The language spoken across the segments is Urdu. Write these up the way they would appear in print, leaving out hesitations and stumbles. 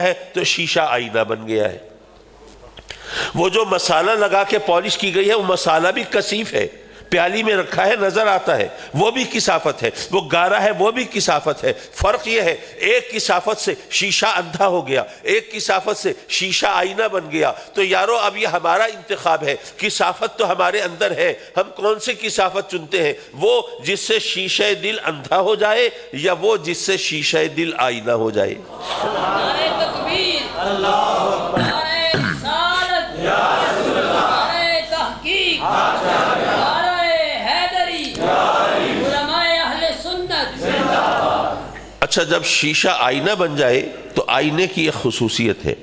ہے تو شیشہ آئینہ بن گیا ہے۔ وہ جو مسالہ لگا کے پالش کی گئی ہے وہ مسالہ بھی کثیف ہے، پیالی میں رکھا ہے نظر آتا ہے، وہ بھی کثافت ہے، وہ گارا ہے وہ بھی کثافت ہے۔ فرق یہ ہے ایک کثافت سے شیشہ اندھا ہو گیا، ایک کثافت سے شیشہ آئینہ بن گیا۔ تو یارو اب یہ ہمارا انتخاب ہے، کثافت تو ہمارے اندر ہے، ہم کون سے کثافت چنتے ہیں؟ وہ جس سے شیشہ دل اندھا ہو جائے یا وہ جس سے شیشہ دل آئینہ ہو جائے؟ نعرہ تکبیر، اللہ اکبر، نعرہ رسالت، نعرہ تحقیق، نعرہ حیدری، علماء اہل سنت۔ اچھا، جب شیشہ آئینہ بن جائے تو آئینے کی ایک خصوصیت ہے،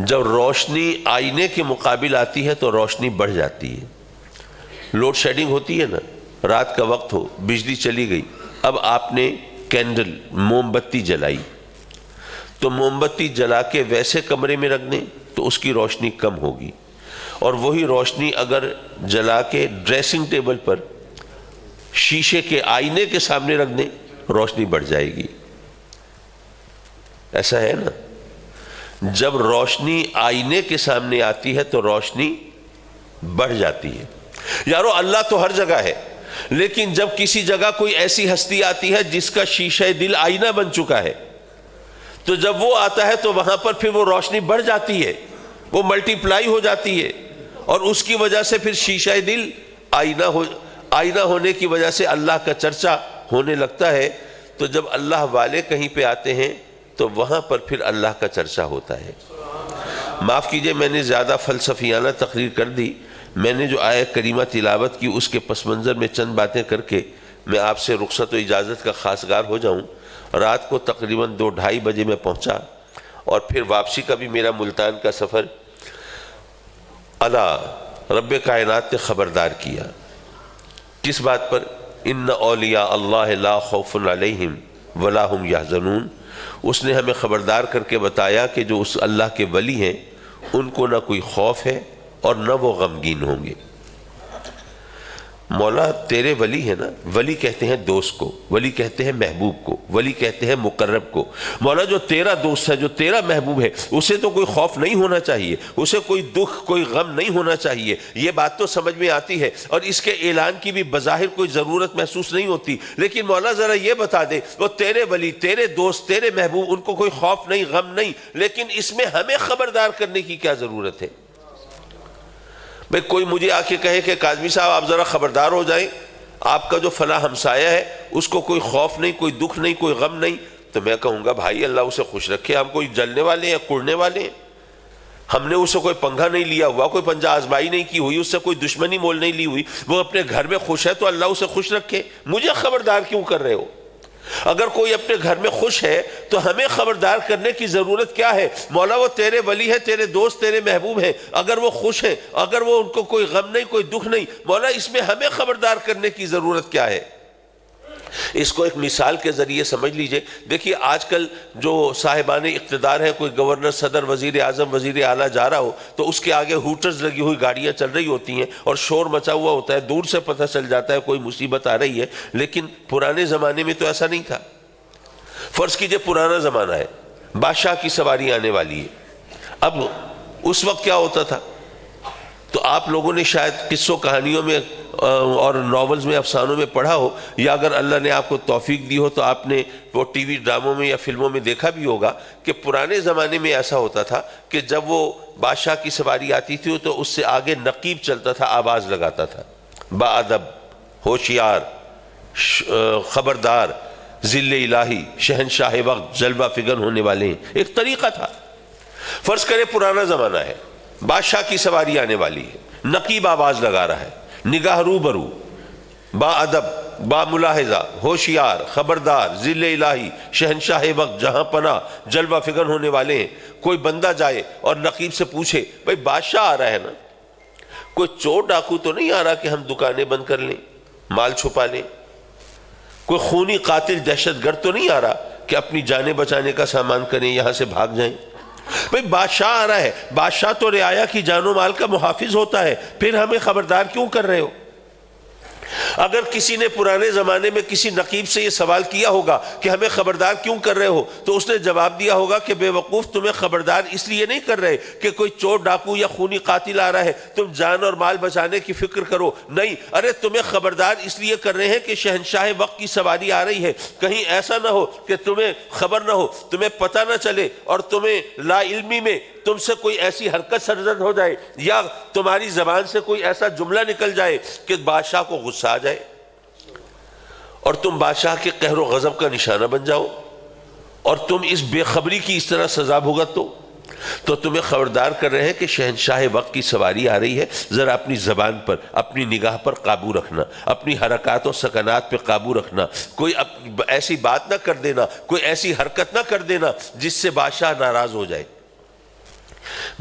جب روشنی آئینے کے مقابل آتی ہے تو روشنی بڑھ جاتی ہے۔ لوڈ شیڈنگ ہوتی ہے نا، رات کا وقت ہو، بجلی چلی گئی، اب آپ نے کینڈل موم بتی جلائی تو موم بتی جلا کے ویسے کمرے میں رکھ دیں تو اس کی روشنی کم ہوگی، اور وہی روشنی اگر جلا کے ڈریسنگ ٹیبل پر شیشے کے آئینے کے سامنے رکھ دیں روشنی بڑھ جائے گی۔ ایسا ہے نا، جب روشنی آئینے کے سامنے آتی ہے تو روشنی بڑھ جاتی ہے۔ یارو اللہ تو ہر جگہ ہے، لیکن جب کسی جگہ کوئی ایسی ہستی آتی ہے جس کا شیشہ دل آئینہ بن چکا ہے تو جب وہ آتا ہے تو وہاں پر پھر وہ روشنی بڑھ جاتی ہے، وہ ملٹی پلائی ہو جاتی ہے، اور اس کی وجہ سے پھر شیشہ دل آئینہ ہونے کی وجہ سے اللہ کا چرچا ہونے لگتا ہے۔ تو جب اللہ والے کہیں پہ آتے ہیں تو وہاں پر پھر اللہ کا چرچا ہوتا ہے۔ معاف کیجئے میں نے زیادہ فلسفیانہ تقریر کر دی، میں نے جو آیت کریمہ تلاوت کی اس کے پس منظر میں چند باتیں کر کے میں آپ سے رخصت و اجازت کا خواستگار ہو جاؤں۔ رات کو تقریباً 2-2:30 بجے میں پہنچا، اور پھر واپسی کا بھی میرا ملتان کا سفر اللہ رب کائنات نے خبردار کیا۔ کس بات پر؟ ان اولیاء اللہ لا خوف علیہم ولا هم یحزنون۔ اس نے ہمیں خبردار کر کے بتایا کہ جو اس اللہ کے ولی ہیں ان کو نہ کوئی خوف ہے اور نہ وہ غمگین ہوں گے۔ مولا تیرے ولی ہے نا، ولی کہتے ہیں دوست کو، ولی کہتے ہیں محبوب کو، ولی کہتے ہیں مقرب کو۔ مولا جو تیرا دوست ہے، جو تیرا محبوب ہے، اسے تو کوئی خوف نہیں ہونا چاہیے، اسے کوئی دکھ کوئی غم نہیں ہونا چاہیے۔ یہ بات تو سمجھ میں آتی ہے اور اس کے اعلان کی بھی بظاہر کوئی ضرورت محسوس نہیں ہوتی، لیکن مولا ذرا یہ بتا دے وہ تیرے ولی، تیرے دوست، تیرے محبوب، ان کو کوئی خوف نہیں غم نہیں، لیکن اس میں ہمیں خبردار کرنے کی کیا ضرورت ہے؟ بھئی کوئی مجھے آ کے کہے کہ کاظمی صاحب آپ ذرا خبردار ہو جائیں، آپ کا جو فلاں ہمسایہ ہے اس کو کوئی خوف نہیں، کوئی دکھ نہیں، کوئی غم نہیں، تو میں کہوں گا بھائی اللہ اسے خوش رکھے، ہم کوئی جلنے والے ہیں، کڑنے والے ہیں؟ ہم نے اسے کوئی پنگھا نہیں لیا ہوا، کوئی پنجہ آزمائی نہیں کی ہوئی، اس سے کوئی دشمنی مول نہیں لی ہوئی، وہ اپنے گھر میں خوش ہے تو اللہ اسے خوش رکھے، مجھے خبردار کیوں کر رہے ہو؟ اگر کوئی اپنے گھر میں خوش ہے تو ہمیں خبردار کرنے کی ضرورت کیا ہے؟ مولا وہ تیرے ولی ہے، تیرے دوست، تیرے محبوب ہیں، اگر وہ خوش ہیں، اگر وہ ان کو کوئی غم نہیں، کوئی دکھ نہیں، مولا اس میں ہمیں خبردار کرنے کی ضرورت کیا ہے؟ اس کو ایک مثال کے ذریعے سمجھ لیجئے۔ دیکھیے آج کل جو صاحبان اقتدار ہیں، کوئی گورنر، صدر، وزیر اعظم، وزیر اعلیٰ جا رہا ہو تو اس کے آگے ہوٹرز لگی ہوئی گاڑیاں چل رہی ہوتی ہیں اور شور مچا ہوا ہوتا ہے، دور سے پتہ چل جاتا ہے کوئی مصیبت آ رہی ہے۔ لیکن پرانے زمانے میں تو ایسا نہیں تھا۔ فرض کیجئے پرانا زمانہ ہے، بادشاہ کی سواری آنے والی ہے۔ اب اس وقت کیا ہوتا تھا؟ تو آپ لوگوں نے شاید قصوں کہانیوں میں اور ناولز میں، افسانوں میں پڑھا ہو، یا اگر اللہ نے آپ کو توفیق دی ہو تو آپ نے وہ ٹی وی ڈراموں میں یا فلموں میں دیکھا بھی ہوگا کہ پرانے زمانے میں ایسا ہوتا تھا کہ جب وہ بادشاہ کی سواری آتی تھی تو اس سے آگے نقیب چلتا تھا، آواز لگاتا تھا، باادب، ہوشیار، خبردار، ذل الہی، شہنشاہ وقت، جلوہ فگن ہونے والے ہیں۔ ایک طریقہ تھا۔ فرض کرے پرانا زمانہ ہے، بادشاہ کی سواری آنے والی ہے، نقیب آواز لگا رہا ہے، نگاہ روبرو، با ادب، با ملاحظہ، ہوشیار، خبردار، ذل الہی، شہنشاہ وقت، جہاں پناہ، جلوہ فگن ہونے والے ہیں۔ کوئی بندہ جائے اور نقیب سے پوچھے بھئی بادشاہ آ رہا ہے نا، کوئی چور ڈاکو تو نہیں آ رہا کہ ہم دکانیں بند کر لیں، مال چھپا لیں؟ کوئی خونی قاتل دہشت گرد تو نہیں آ رہا کہ اپنی جانیں بچانے کا سامان کریں، یہاں سے بھاگ جائیں؟ بھئی بادشاہ آ رہا ہے، بادشاہ تو رعایا کی جان و مال کا محافظ ہوتا ہے، پھر ہمیں خبردار کیوں کر رہے ہو؟ اگر کسی نے پرانے زمانے میں کسی نقیب سے یہ سوال کیا ہوگا کہ ہمیں خبردار کیوں کر رہے ہو، تو اس نے جواب دیا ہوگا کہ بے وقوف، تمہیں خبردار اس لیے نہیں کر رہے کہ کوئی چور ڈاکو یا خونی قاتل آ رہا ہے تم جان اور مال بچانے کی فکر کرو، نہیں، ارے تمہیں خبردار اس لیے کر رہے ہیں کہ شہنشاہ وقت کی سواری آ رہی ہے، کہیں ایسا نہ ہو کہ تمہیں خبر نہ ہو، تمہیں پتہ نہ چلے اور تمہیں لا علمی میں تم سے کوئی ایسی حرکت سرزد ہو جائے یا تمہاری زبان سے کوئی ایسا جملہ نکل جائے کہ بادشاہ کو غصہ آ جائے اور تم بادشاہ کے قہر و غضب کا نشانہ بن جاؤ اور تم اس بے خبری کی اس طرح سزا بھگتو۔ تو تمہیں خبردار کر رہے ہیں کہ شہنشاہ وقت کی سواری آ رہی ہے، ذرا اپنی زبان پر، اپنی نگاہ پر قابو رکھنا، اپنی حرکات و سکنات پہ قابو رکھنا، کوئی ایسی بات نہ کر دینا، کوئی ایسی حرکت نہ کر دینا جس سے بادشاہ ناراض ہو جائے۔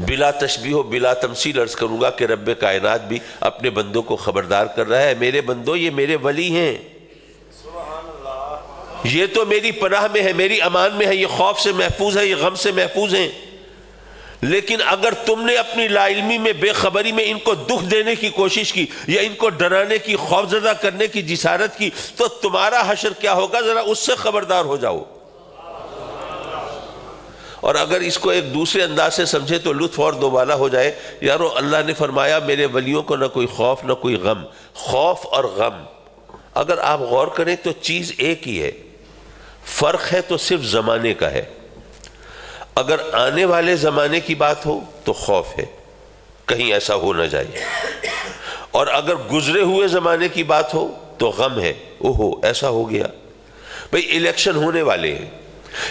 بلا تشبیہ و بلا تمثیل عرض کروں گا کہ رب کائنات بھی اپنے بندوں کو خبردار کر رہا ہے، میرے بندو یہ میرے ولی ہیں، یہ تو میری پناہ میں ہے، میری امان میں ہے، یہ خوف سے محفوظ ہے، یہ غم سے محفوظ ہیں، لیکن اگر تم نے اپنی لا علمی میں، بے خبری میں ان کو دکھ دینے کی کوشش کی یا ان کو ڈرانے کی، خوفزدہ کرنے کی جسارت کی تو تمہارا حشر کیا ہوگا، ذرا اس سے خبردار ہو جاؤ۔ اور اگر اس کو ایک دوسرے انداز سے سمجھے تو لطف اور دوبالا ہو جائے، یارو اللہ نے فرمایا میرے ولیوں کو نہ کوئی خوف نہ کوئی غم۔ خوف اور غم اگر آپ غور کریں تو چیز ایک ہی ہے، فرق ہے تو صرف زمانے کا ہے۔ اگر آنے والے زمانے کی بات ہو تو خوف ہے، کہیں ایسا ہو نہ جائے، اور اگر گزرے ہوئے زمانے کی بات ہو تو غم ہے، اوہو ایسا ہو گیا۔ بھئی الیکشن ہونے والے ہیں،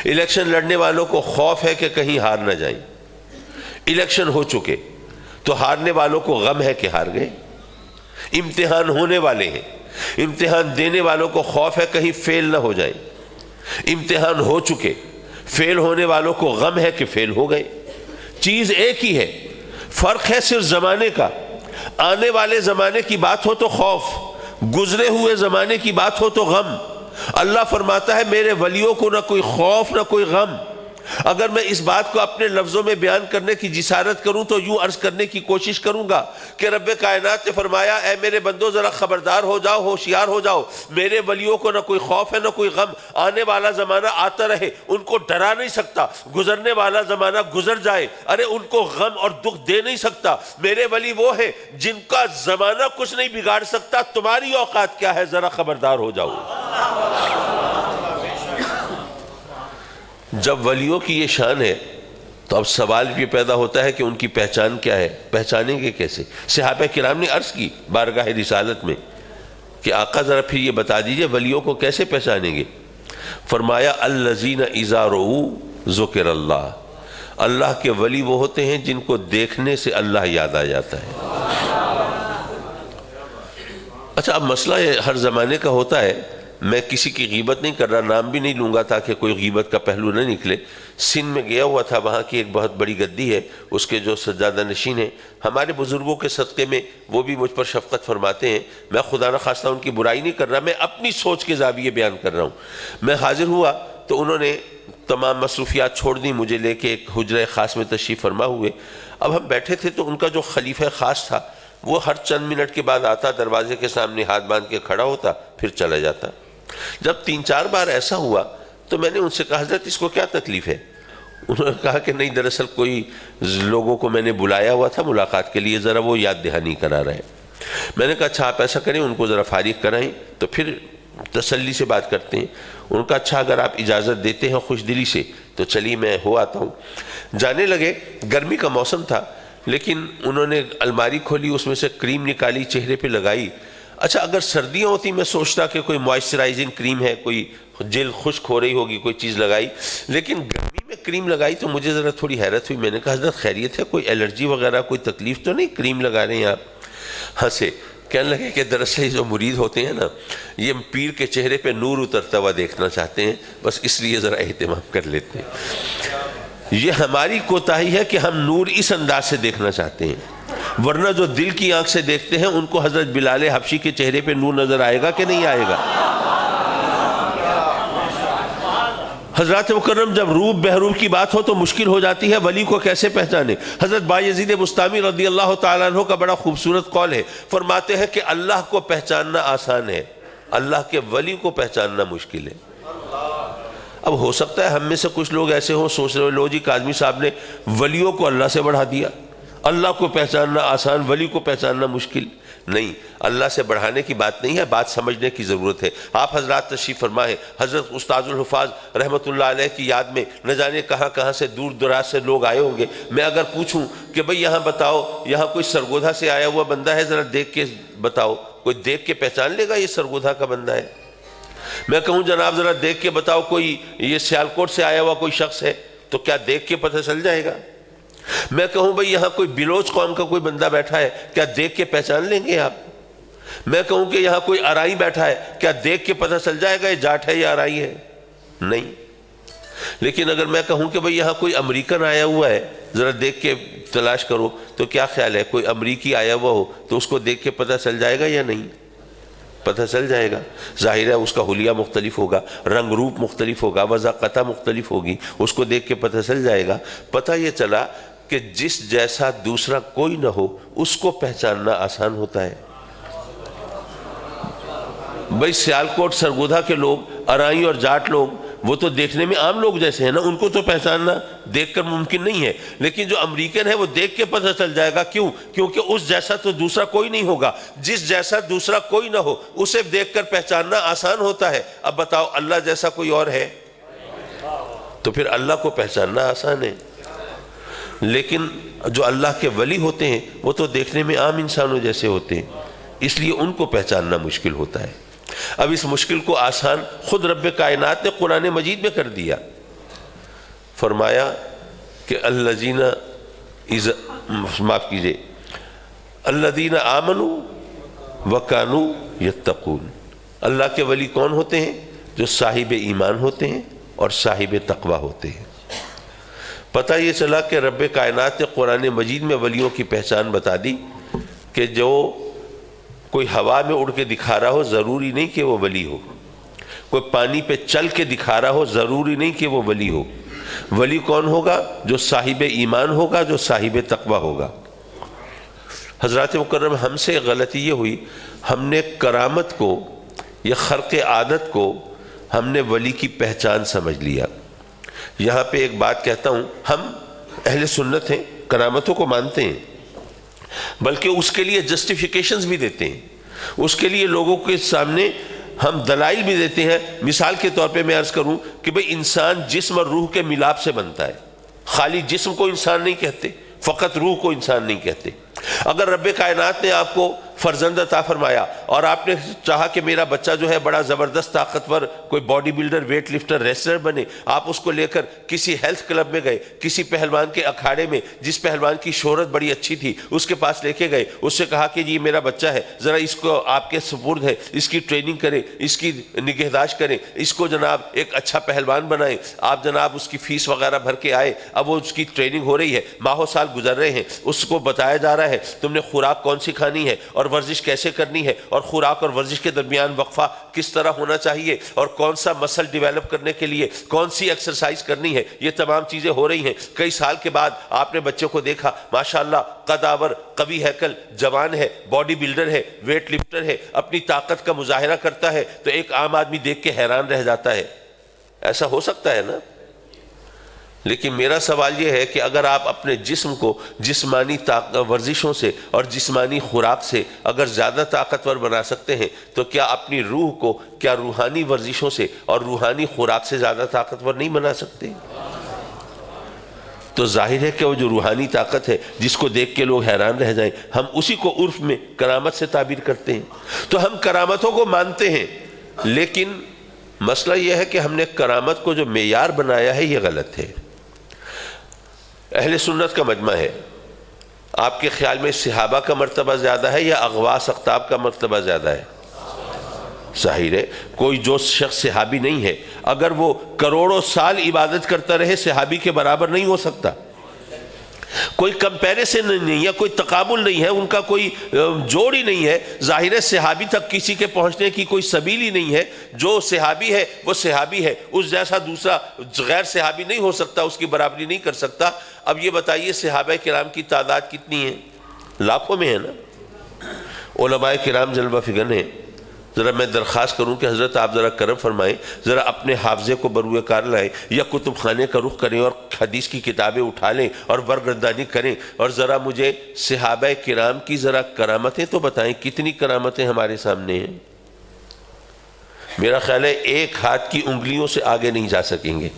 الیکشن لڑنے والوں کو خوف ہے کہ کہیں ہار نہ جائیں، الیکشن ہو چکے تو ہارنے والوں کو غم ہے کہ ہار گئے۔ امتحان ہونے والے ہیں، امتحان دینے والوں کو خوف ہے کہیں فیل نہ ہو جائیں، امتحان ہو چکے فیل ہونے والوں کو غم ہے کہ فیل ہو گئے۔ چیز ایک ہی ہے، فرق ہے صرف زمانے کا۔ آنے والے زمانے کی بات ہو تو خوف، گزرے ہوئے زمانے کی بات ہو تو غم۔ اللہ فرماتا ہے میرے ولیوں کو نہ کوئی خوف نہ کوئی غم۔ اگر میں اس بات کو اپنے لفظوں میں بیان کرنے کی جسارت کروں تو یوں عرض کرنے کی کوشش کروں گا کہ رب کائنات نے فرمایا اے میرے بندو ذرا خبردار ہو جاؤ، ہوشیار ہو جاؤ، میرے ولیوں کو نہ کوئی خوف ہے نہ کوئی غم۔ آنے والا زمانہ آتا رہے، ان کو ڈرا نہیں سکتا، گزرنے والا زمانہ گزر جائے، ارے ان کو غم اور دکھ دے نہیں سکتا۔ میرے ولی وہ ہے جن کا زمانہ کچھ نہیں بگاڑ سکتا، تمہاری اوقات کیا ہے، ذرا خبردار ہو جاؤ۔ جب ولیوں کی یہ شان ہے تو اب سوال بھی پیدا ہوتا ہے کہ ان کی پہچان کیا ہے، پہچانیں گے کیسے؟ صحابہ کرام نے عرض کی بارگاہ رسالت میں کہ آقا ذرا پھر یہ بتا دیجئے ولیوں کو کیسے پہچانیں گے؟ فرمایا الذین اذا رؤوا ذکر اللہ، اللہ کے ولی وہ ہوتے ہیں جن کو دیکھنے سے اللہ یاد آ جاتا ہے۔ اچھا اب مسئلہ یہ ہر زمانے کا ہوتا ہے، میں کسی کی غیبت نہیں کر رہا، نام بھی نہیں لوں گا تاکہ کوئی غیبت کا پہلو نہ نکلے۔ سندھ میں گیا ہوا تھا، وہاں کی ایک بہت بڑی گدی ہے، اس کے جو سجادہ نشین ہیں، ہمارے بزرگوں کے صدقے میں وہ بھی مجھ پر شفقت فرماتے ہیں۔ میں خدا نخواستہ ان کی برائی نہیں کر رہا، میں اپنی سوچ کے زاویے بیان کر رہا ہوں۔ میں حاضر ہوا تو انہوں نے تمام مصروفیات چھوڑ دی، مجھے لے کے ایک حجرہ خاص میں تشریف فرما ہوئے۔ اب ہم بیٹھے تھے تو ان کا جو خلیفہ خاص تھا وہ ہر چند منٹ کے بعد آتا، دروازے کے سامنے ہاتھ باندھ کے کھڑا ہوتا، پھر چلا جاتا۔ جب 3-4 بار ایسا ہوا تو میں نے ان سے کہا حضرت اس کو کیا تکلیف ہے؟ انہوں نے کہا کہ نہیں دراصل کوئی لوگوں کو میں نے بلایا ہوا تھا ملاقات کے لیے، ذرا وہ یاد دہانی کرا رہے ہیں۔ میں نے کہا اچھا آپ ایسا کریں، ان کو ذرا فارغ کرائیں تو پھر تسلی سے بات کرتے ہیں۔ ان کا اچھا اگر آپ اجازت دیتے ہیں خوش دلی سے تو چلیے میں ہو آتا ہوں۔ جانے لگے، گرمی کا موسم تھا، لیکن انہوں نے الماری کھولی، اس میں سے کریم نکالی، چہرے پہ لگائی۔ اچھا اگر سردیاں ہوتی میں سوچتا کہ کوئی موئسچرائزنگ کریم ہے، کوئی جلد خشک ہو رہی ہوگی، کوئی چیز لگائی، لیکن گرمی میں کریم لگائی تو مجھے ذرا تھوڑی حیرت ہوئی۔ میں نے کہا حضرت خیریت ہے، کوئی الرجی وغیرہ کوئی تکلیف تو نہیں، کریم لگا رہے ہیں آپ؟ ہنسے، کہنے لگے کہ دراصل جو مرید ہوتے ہیں نا، یہ پیر کے چہرے پہ نور اترتا ہوا دیکھنا چاہتے ہیں، بس اس لیے ذرا اہتمام کر لیتے ہیں۔ یہ ہماری کوتاہی ہے کہ ہم نور اس انداز سے دیکھنا چاہتے ہیں، ورنہ جو دل کی آنکھ سے دیکھتے ہیں ان کو حضرت بلال حبشی کے چہرے پہ نور نظر آئے گا کہ نہیں آئے گا؟ حضرات مکرم جب روب بحروب کی بات ہو تو مشکل ہو جاتی ہے ولی کو کیسے پہچانے. حضرت بایزید بستامی رضی اللہ تعالیٰ عنہ کا بڑا خوبصورت قول ہے. فرماتے ہیں کہ اللہ کو پہچاننا آسان ہے, اللہ کے ولی کو پہچاننا مشکل ہے. اب ہو سکتا ہے ہم میں سے کچھ لوگ ایسے ہوں سوچ رہے ہو لو جی کاظمی صاحب نے ولیوں کو اللہ سے بڑھا دیا, اللہ کو پہچاننا آسان ولی کو پہچاننا مشکل. نہیں, اللہ سے بڑھانے کی بات نہیں ہے, بات سمجھنے کی ضرورت ہے. آپ حضرات تشریف فرما ہے, حضرت استاد الحفاظ رحمۃ اللہ علیہ کی یاد میں نہ جانے کہاں کہاں سے دور دراز سے لوگ آئے ہوں گے. میں اگر پوچھوں کہ بھئی یہاں بتاؤ یہاں کوئی سرگودھا سے آیا ہوا بندہ ہے, ذرا دیکھ کے بتاؤ, کوئی دیکھ کے پہچان لے گا یہ سرگودھا کا بندہ ہے؟ میں کہوں جناب ذرا دیکھ کے بتاؤ کوئی یہ سیالکوٹ سے آیا ہوا کوئی شخص ہے, تو کیا دیکھ کے پتہ چل جائے گا؟ میں کہوں بھئی یہاں کوئی بلوچ قوم کا کوئی بندہ بیٹھا ہے, کیا دیکھ کے پہچان لیں گے آپ؟ میں کہوں کہ یہاں کوئی ارائی بیٹھا ہے, کیا دیکھ کے پتہ چل جائے گا یہ جاٹ ہے یا ارائی ہے؟ نہیں. لیکن اگر میں کہوں کہ بھئی یہاں کوئی امریکن آیا ہوا ہے, ذرا دیکھ کے تلاش کرو, تو کیا خیال ہے کوئی امریکی آیا ہوا ہو تو اس کو دیکھ کے پتہ چل جائے گا یا نہیں؟ پتہ چل جائے گا. ظاہر ہے اس کا حلیہ مختلف ہوگا, رنگ روپ مختلف ہوگا, وضاقتہ مختلف ہوگی, اس کو دیکھ کے پتہ چل جائے گا. پتہ یہ چلا کہ جس جیسا دوسرا کوئی نہ ہو اس کو پہچاننا آسان ہوتا ہے. بھئی سیالکوٹ سرگودھا کے لوگ ارائی اور جاٹ لوگ وہ تو دیکھنے میں عام لوگ جیسے ہیں نا, ان کو تو پہچاننا دیکھ کر ممکن نہیں ہے. لیکن جو امریکن ہے وہ دیکھ کے پتہ چل جائے گا. کیوں؟ کیونکہ اس جیسا تو دوسرا کوئی نہیں ہوگا. جس جیسا دوسرا کوئی نہ ہو اسے دیکھ کر پہچاننا آسان ہوتا ہے. اب بتاؤ اللہ جیسا کوئی اور ہے تو پھر اللہ کو پہچاننا آسان ہے. لیکن جو اللہ کے ولی ہوتے ہیں وہ تو دیکھنے میں عام انسانوں جیسے ہوتے ہیں, اس لیے ان کو پہچاننا مشکل ہوتا ہے. اب اس مشکل کو آسان خود رب کائنات نے قرآن مجید میں کر دیا. فرمایا کہ الذین معاف کیجئے الذین آمنوا وکانوا یتقون. اللہ کے ولی کون ہوتے ہیں؟ جو صاحب ایمان ہوتے ہیں اور صاحب تقوی ہوتے ہیں. پتہ یہ چلا کہ رب کائنات نے قرآن مجید میں ولیوں کی پہچان بتا دی کہ جو کوئی ہوا میں اڑ کے دکھا رہا ہو ضروری نہیں کہ وہ ولی ہو, کوئی پانی پہ چل کے دکھا رہا ہو ضروری نہیں کہ وہ ولی ہو. ولی کون ہوگا؟ جو صاحب ایمان ہوگا, جو صاحب تقوی ہوگا. حضرات مکرم ہم سے غلطی یہ ہوئی, ہم نے کرامت کو یا خرق عادت کو ہم نے ولی کی پہچان سمجھ لیا. یہاں پہ ایک بات کہتا ہوں, ہم اہل سنت ہیں, کرامتوں کو مانتے ہیں, بلکہ اس کے لیے جسٹیفیکیشنز بھی دیتے ہیں, اس کے لیے لوگوں کے سامنے ہم دلائل بھی دیتے ہیں. مثال کے طور پہ میں عرض کروں کہ بھئی انسان جسم اور روح کے ملاپ سے بنتا ہے. خالی جسم کو انسان نہیں کہتے, فقط روح کو انسان نہیں کہتے. اگر رب کائنات نے آپ کو فرزند عطا فرمایا اور آپ نے چاہا کہ میرا بچہ جو ہے بڑا زبردست طاقتور کوئی bodybuilder, weightlifter, wrestler بنے, آپ اس کو لے کر کسی ہیلتھ کلب میں گئے, کسی پہلوان کے اکھاڑے میں جس پہلوان کی شہرت بڑی اچھی تھی اس کے پاس لے کے گئے, اس سے کہا کہ یہ میرا بچہ ہے, ذرا اس کو آپ کے سپرد ہے, اس کی ٹریننگ کریں, اس کی نگہداشت کریں, اس کو جناب ایک اچھا پہلوان بنائیں. آپ جناب اس کی فیس وغیرہ بھر کے آئے, اب وہ اس کی ٹریننگ ہو رہی ہے, ماہ و سال گزر رہے ہیں, اس کو بتایا جا رہا ہے تم نے خوراک کون سی کھانی ہے اور ورزش کیسے کرنی ہے اور خوراک اور ورزش کے درمیان وقفہ کس طرح ہونا چاہیے اور کون سا مسل ڈیولپ کرنے کے لیے کون سی ایکسرسائز کرنی ہے. یہ تمام چیزیں ہو رہی ہیں. کئی سال کے بعد آپ نے بچے کو دیکھا, ماشاءاللہ قدآور, قوی ہیکل, جوان ہے, باڈی بلڈر ہے, ویٹ لفٹر ہے, اپنی طاقت کا مظاہرہ کرتا ہے, تو ایک عام آدمی دیکھ کے حیران رہ جاتا ہے. ایسا ہو سکتا ہے نا؟ لیکن میرا سوال یہ ہے کہ اگر آپ اپنے جسم کو جسمانی ورزشوں سے اور جسمانی خوراک سے اگر زیادہ طاقتور بنا سکتے ہیں تو کیا اپنی روح کو کیا روحانی ورزشوں سے اور روحانی خوراک سے زیادہ طاقتور نہیں بنا سکتے؟ تو ظاہر ہے کہ وہ جو روحانی طاقت ہے جس کو دیکھ کے لوگ حیران رہ جائیں, ہم اسی کو عرف میں کرامت سے تعبیر کرتے ہیں. تو ہم کرامتوں کو مانتے ہیں, لیکن مسئلہ یہ ہے کہ ہم نے کرامت کو جو معیار بنایا ہے یہ غلط ہے. اہل سنت کا مجمع ہے, آپ کے خیال میں صحابہ کا مرتبہ زیادہ ہے یا اغواث اقطاب کا مرتبہ زیادہ ہے؟ ظاہر ہے کوئی جو شخص صحابی نہیں ہے اگر وہ کروڑوں سال عبادت کرتا رہے صحابی کے برابر نہیں ہو سکتا. کوئی کمپیریزن نہیں ہے، کوئی تقابل نہیں ہے، ان کا کوئی جوڑ ہی نہیں ہے۔ ظاہر ہے صحابی تک کسی کے پہنچنے کی کوئی سبیل ہی نہیں ہے۔ جو صحابی ہے وہ صحابی ہے، اس جیسا دوسرا غیر صحابی نہیں ہو سکتا، اس کی برابری نہیں کر سکتا۔ اب یہ بتائیے صحابہ کرام کی تعداد کتنی ہے؟ لاکھوں میں ہے نا۔ علماء کرام جلوہ فکر ہیں۔ ذرا میں درخواست کروں کہ حضرت آپ ذرا کرم فرمائیں، ذرا اپنے حافظے کو بروئے کار لائیں یا کتب خانے کا رخ کریں اور حدیث کی کتابیں اٹھا لیں اور ورگردانی کریں، اور ذرا مجھے صحابہ کرام کی ذرا کرامتیں تو بتائیں، کتنی کرامتیں ہمارے سامنے ہیں؟ میرا خیال ہے ایک ہاتھ کی انگلیوں سے آگے نہیں جا سکیں گے۔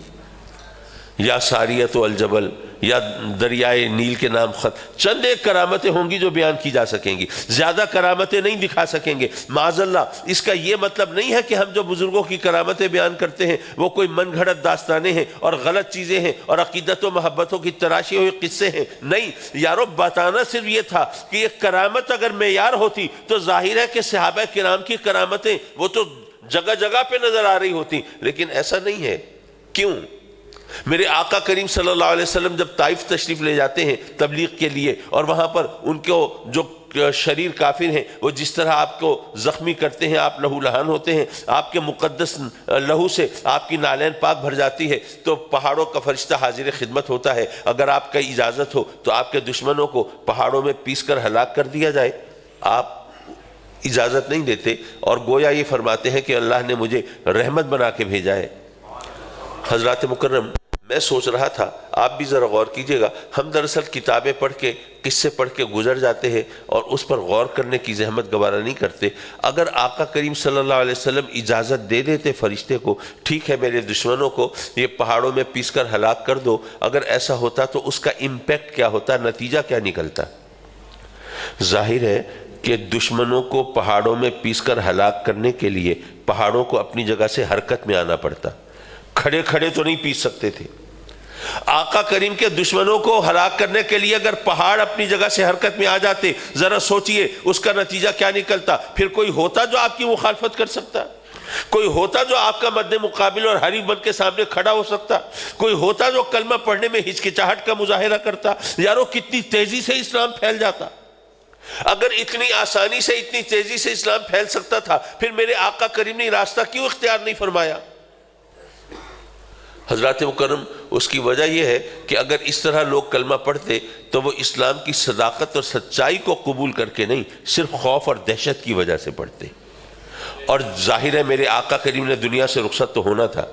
یا ساریت و الجبل، یا دریائے نیل کے نام خط، چند ایک کرامتیں ہوں گی جو بیان کی جا سکیں گی، زیادہ کرامتیں نہیں دکھا سکیں گے۔ معاذ اللہ، اس کا یہ مطلب نہیں ہے کہ ہم جو بزرگوں کی کرامتیں بیان کرتے ہیں وہ کوئی من گھڑت داستانیں ہیں اور غلط چیزیں ہیں اور عقیدت و محبتوں کی تراشی ہوئے قصے ہیں۔ نہیں یارو، بتانا صرف یہ تھا کہ یہ کرامت اگر معیار ہوتی تو ظاہر ہے کہ صحابہ کرام کی کرامتیں وہ تو جگہ جگہ پہ نظر آ رہی ہوتی، لیکن ایسا نہیں ہے۔ کیوں؟ میرے آقا کریم صلی اللہ علیہ وسلم جب طائف تشریف لے جاتے ہیں تبلیغ کے لیے، اور وہاں پر ان کو جو شریر کافر ہیں وہ جس طرح آپ کو زخمی کرتے ہیں، آپ لہو لہان ہوتے ہیں، آپ کے مقدس لہو سے آپ کی نالین پاک بھر جاتی ہے، تو پہاڑوں کا فرشتہ حاضر خدمت ہوتا ہے، اگر آپ کا اجازت ہو تو آپ کے دشمنوں کو پہاڑوں میں پیس کر ہلاک کر دیا جائے۔ آپ اجازت نہیں دیتے اور گویا یہ فرماتے ہیں کہ اللہ نے مجھے رحمت بنا کے بھیجا ہے۔ حضرات مکرم، میں سوچ رہا تھا، آپ بھی ذرا غور کیجئے گا، ہم دراصل کتابیں پڑھ کے، قصے پڑھ کے گزر جاتے ہیں اور اس پر غور کرنے کی زحمت گوارا نہیں کرتے۔ اگر آقا کریم صلی اللہ علیہ وسلم اجازت دے دیتے فرشتے کو، ٹھیک ہے میرے دشمنوں کو یہ پہاڑوں میں پیس کر ہلاک کر دو، اگر ایسا ہوتا تو اس کا امپیکٹ کیا ہوتا، نتیجہ کیا نکلتا؟ ظاہر ہے کہ دشمنوں کو پہاڑوں میں پیس کر ہلاک کرنے کے لیے پہاڑوں کو اپنی جگہ سے حرکت میں آنا پڑتا، کھڑے کھڑے تو نہیں پیس سکتے تھے۔ آقا کریم کے دشمنوں کو ہلاک کرنے کے لیے اگر پہاڑ اپنی جگہ سے حرکت میں آ جاتے، ذرا سوچئے اس کا نتیجہ کیا نکلتا۔ پھر کوئی ہوتا جو آپ کی مخالفت کر سکتا، کوئی ہوتا جو آپ کا مد مقابل اور حریف بن کے سامنے کھڑا ہو سکتا، کوئی ہوتا جو کلمہ پڑھنے میں ہچکچاہٹ کا مظاہرہ کرتا۔ یارو کتنی تیزی سے اسلام پھیل جاتا۔ اگر اتنی آسانی سے اتنی تیزی سے اسلام پھیل سکتا تھا، پھر میرے آقا کریم نے راستہ کیوں اختیار نہیں فرمایا؟ حضرات مکرم، اس کی وجہ یہ ہے کہ اگر اس طرح لوگ کلمہ پڑھتے تو وہ اسلام کی صداقت اور سچائی کو قبول کر کے نہیں، صرف خوف اور دہشت کی وجہ سے پڑھتے۔ اور ظاہر ہے میرے آقا کریم نے دنیا سے رخصت تو ہونا تھا۔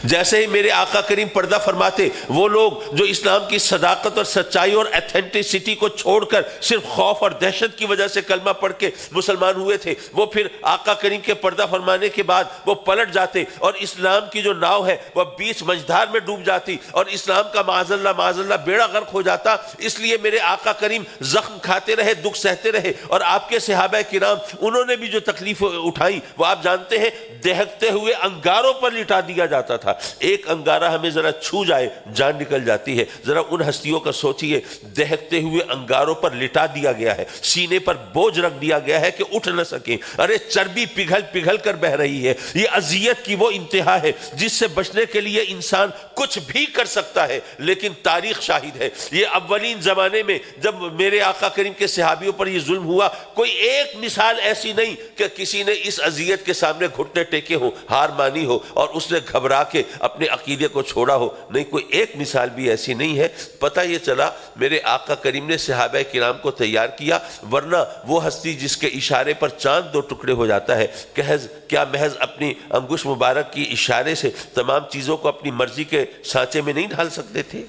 جیسے ہی میرے آقا کریم پردہ فرماتے، وہ لوگ جو اسلام کی صداقت اور سچائی اور ایتھینٹسٹی کو چھوڑ کر صرف خوف اور دہشت کی وجہ سے کلمہ پڑھ کے مسلمان ہوئے تھے، وہ پھر آقا کریم کے پردہ فرمانے کے بعد وہ پلٹ جاتے اور اسلام کی جو ناؤ ہے وہ بیچ مجدھار میں ڈوب جاتی اور اسلام کا معاذ اللہ بیڑا غرق ہو جاتا۔ اس لیے میرے آقا کریم زخم کھاتے رہے، دکھ سہتے رہے، اور آپ کے صحابہ کرام انہوں نے بھی جو تکلیف اٹھائی وہ آپ جانتے ہیں، دہکتے ہوئے انگاروں پر لٹا دیا جاتا تھا۔ ایک انگارہ ہمیں ذرا چھو جائے جان نکل جاتی ہے۔ ذرا ان ہستیوں کا سوچئے، دہکتے ہوئے انگاروں پر لٹا دیا گیا ہے، سینے پر بوجھ رکھ دیا گیا ہے کہ اٹھ نہ سکیں، ارے چربی پگھل پگھل کر بہ رہی ہے۔ یہ اذیت کی وہ انتہا ہے جس سے بچنے کے لیے انسان کچھ بھی کر سکتا ہے، لیکن تاریخ شاہد ہے یہ اولین زمانے میں جب میرے آقا کریم کے صحابیوں پر یہ ظلم ہوا، کوئی ایک مثال ایسی نہیں کہ کسی نے اس اذیت کے سامنے گھٹنے ٹیکے ہو، ہار مانی ہو اور اس نے گھبرا کے اپنے عقیدے کو چھوڑا ہو۔ نہیں، کوئی ایک مثال بھی ایسی نہیں ہے۔ پتہ یہ چلا میرے آقا کریم نے صحابہ کرام کو تیار کیا، ورنہ وہ ہستی جس کے اشارے پر چاند دو ٹکڑے ہو جاتا ہے، کیا محض اپنی انگشت مبارک کی اشارے سے تمام چیزوں کو اپنی مرضی کے سانچے میں نہیں ڈھال سکتے تھے؟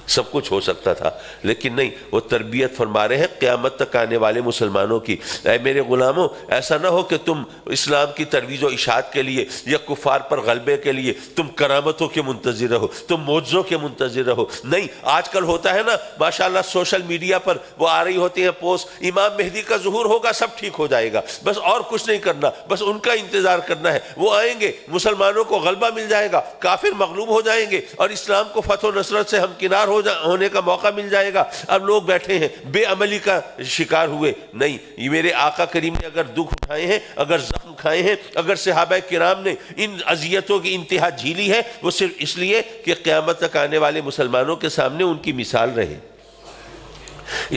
سب کچھ ہو سکتا تھا، لیکن نہیں، وہ تربیت فرما رہے ہیں قیامت تک آنے والے مسلمانوں کی۔ اے میرے غلاموں، ایسا نہ ہو کہ تم اسلام کی ترویج و اشاعت کے لیے یا کفار پر غلبے کے لیے تم کرامتوں کے منتظر رہو، تم معجزوں کے منتظر رہو۔ نہیں، آج کل ہوتا ہے نا ماشاءاللہ، سوشل میڈیا پر وہ آ رہی ہوتی ہیں پوسٹ، امام مہدی کا ظہور ہوگا سب ٹھیک ہو جائے گا، بس اور کچھ نہیں کرنا، بس ان کا انتظار کرنا ہے۔ وہ آئیں گے، مسلمانوں کو غلبہ مل جائے گا، کافر مغلوب ہو جائیں گے اور اسلام کو فتح و نصرت سے ہمکنار ہونے کا موقع مل جائے گا۔ اب لوگ بیٹھے ہیں، بے عملی کا شکار ہوئے۔ نہیں، یہ میرے آقا کریم نے اگر دکھ اٹھائے ہیں، اگر زخم کھائے ہیں، اگر صحابہ کرام نے ان اذیتوں کی انتہا جھیلی ہے، وہ صرف اس لیے کہ قیامت تک آنے والے مسلمانوں کے سامنے ان کی مثال رہے۔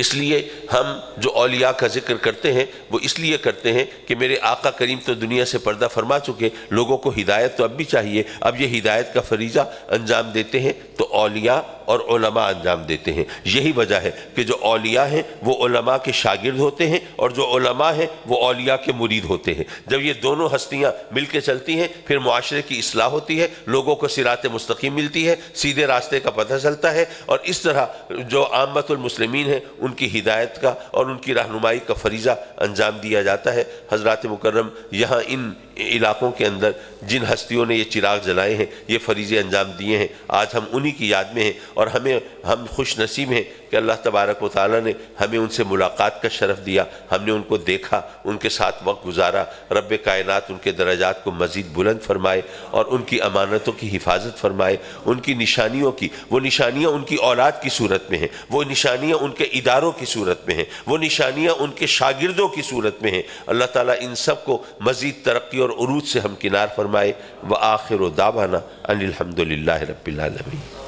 اس لیے ہم جو اولیاء کا ذکر کرتے ہیں وہ اس لیے کرتے ہیں کہ میرے آقا کریم تو دنیا سے پردہ فرما چکے، لوگوں کو ہدایت تو اب بھی چاہیے، اب یہ ہدایت کا فریضہ انجام دیتے ہیں تو اولیاء اور علماء انجام دیتے ہیں۔ یہی وجہ ہے کہ جو اولیاء ہیں وہ علماء کے شاگرد ہوتے ہیں، اور جو علماء ہیں وہ اولیاء کے مرید ہوتے ہیں۔ جب یہ دونوں ہستیاں مل کے چلتی ہیں پھر معاشرے کی اصلاح ہوتی ہے، لوگوں کو صراط مستقیم ملتی ہے، سیدھے راستے کا پتہ چلتا ہے، اور اس طرح جو عامت المسلمین ہیں ان کی ہدایت کا اور ان کی رہنمائی کا فریضہ انجام دیا جاتا ہے۔ حضرات مکرم، یہاں ان علاقوں کے اندر جن ہستیوں نے یہ چراغ جلائے ہیں، یہ فریضے انجام دیے ہیں، آج ہم انہی کی یاد میں ہیں، اور ہم خوش نصیب ہیں کہ اللہ تبارک و تعالیٰ نے ہمیں ان سے ملاقات کا شرف دیا، ہم نے ان کو دیکھا، ان کے ساتھ وقت گزارا۔ رب کائنات ان کے درجات کو مزید بلند فرمائے اور ان کی امانتوں کی حفاظت فرمائے، ان کی نشانیوں کی، وہ نشانیاں ان کی اولاد کی صورت میں ہیں، وہ نشانیاں ان کے اداروں کی صورت میں ہیں، وہ نشانیاں ان کے شاگردوں کی صورت میں ہیں۔ اللہ تعالیٰ ان سب کو مزید ترقی اور عروج سے ہمکنار فرمائے۔ وآخر دعوانا ان الحمد للہ رب العالمین۔